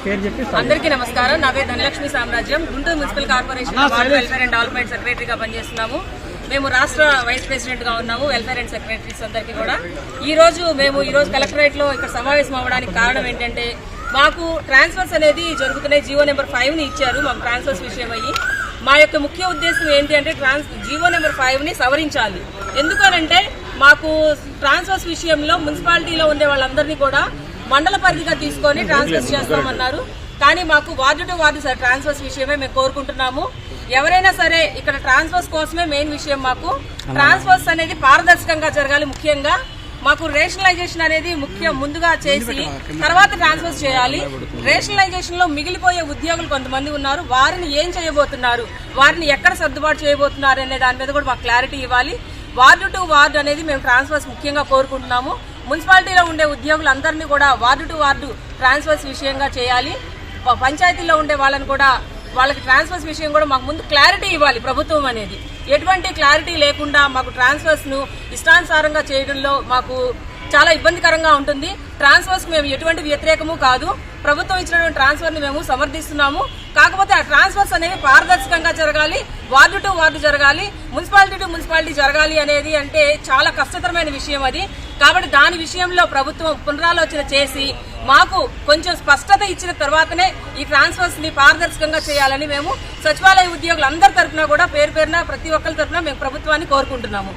అందరికీ నమస్కారం. నా పేరు ధనలక్ష్మి సామ్రాజ్యం. Guntur municipal corporation ward welfare and development సెక్రటరీగా పనిచేస్తున్నాము. మేము రాష్ట్ర వైస్ ప్రెసిడెంట్ గా ఉన్నాము. వెల్ఫేర్ అండ్ సెక్రటరీస్ అందరికీ కూడా ఈ రోజు కలెక్టరేట్ లో ఇక్కడ సమావేశం అవ్వడానికి కారణం ఏంటంటే, మాకు ట్రాన్స్ఫర్స్ అనేది జరుగుతున్నాయి. జీవో నెంబర్ 5 ని ఇచ్చారు మాకు ట్రాన్స్ఫర్స్ విషయం అయ్యి. మా యొక్క ముఖ్య ఉద్దేశం ఏంటి అంటే, జీవో నెంబర్ 5 ని సవరించాలి. ఎందుకనంటే మాకు ట్రాన్స్ఫర్స్ విషయంలో మున్సిపాలిటీలో ఉండే వాళ్ళందరినీ కూడా మండల పరిధిగా తీసుకొని ట్రాన్స్ఫర్స్ చేస్తామన్నారు. కానీ మాకు వార్డు టు వార్డు ట్రాన్స్ఫర్స్ విషయమే మేము కోరుకుంటున్నాము. ఎవరైనా సరే ఇక్కడ ట్రాన్స్ఫర్స్ కోసమే మెయిన్ విషయం. మాకు ట్రాన్స్ఫర్స్ అనేది పారదర్శకంగా జరగాలి. ముఖ్యంగా మాకు రేషనలైజేషన్ అనేది ముందుగా చేసి తర్వాత ట్రాన్స్ఫర్స్ చేయాలి. రేషనలైజేషన్ లో మిగిలిపోయే ఉద్యోగులు కొంతమంది ఉన్నారు. వారిని ఏం చేయబోతున్నారు, వారిని ఎక్కడ సర్దుబాటు చేయబోతున్నారు అనే దాని మీద కూడా మాకు క్లారిటీ ఇవ్వాలి. వార్డు టు వార్డు అనేది మేము ట్రాన్స్ఫర్స్ ముఖ్యంగా కోరుకుంటున్నాము. మున్సిపాలిటీలో ఉండే ఉద్యోగులందరినీ కూడా వార్డు టు వార్డు ట్రాన్స్ఫర్స్ విషయంగా చేయాలి. పంచాయతీలో ఉండే వాళ్ళని కూడా వాళ్ళకి ట్రాన్స్ఫర్స్ విషయం కూడా మాకు ముందు క్లారిటీ ఇవ్వాలి. ప్రభుత్వం అనేది ఎటువంటి క్లారిటీ లేకుండా మాకు ట్రాన్స్ఫర్స్ ను ఇష్టానుసారంగా చేయడంలో మాకు చాలా ఇబ్బందికరంగా ఉంటుంది. ట్రాన్స్ఫర్స్ మేము ఎటువంటి వ్యతిరేకము కాదు. ప్రభుత్వం ఇచ్చినటువంటి ట్రాన్స్ఫర్ ని మేము సమర్థిస్తున్నాము. కాకపోతే ఆ ట్రాన్స్ఫర్స్ అనేవి పారదర్శకంగా జరగాలి, వార్డు టు వార్డు జరగాలి, మున్సిపాలిటీ టు మున్సిపాలిటీ జరగాలి అనేది అంటే చాలా కష్టతరమైన విషయం అది. కాబట్టి దాని విషయంలో ప్రభుత్వం పునరాలోచన చేసి మాకు కొంచెం స్పష్టత ఇచ్చిన తర్వాతనే ఈ ట్రాన్స్ఫర్స్ ని పారదర్శకంగా చేయాలని మేము సచివాలయ ఉద్యోగులందరి తరఫున కూడా పేరు పేరున ప్రతి ఒక్కరి తరఫున మేము ప్రభుత్వాన్ని కోరుకుంటున్నాము.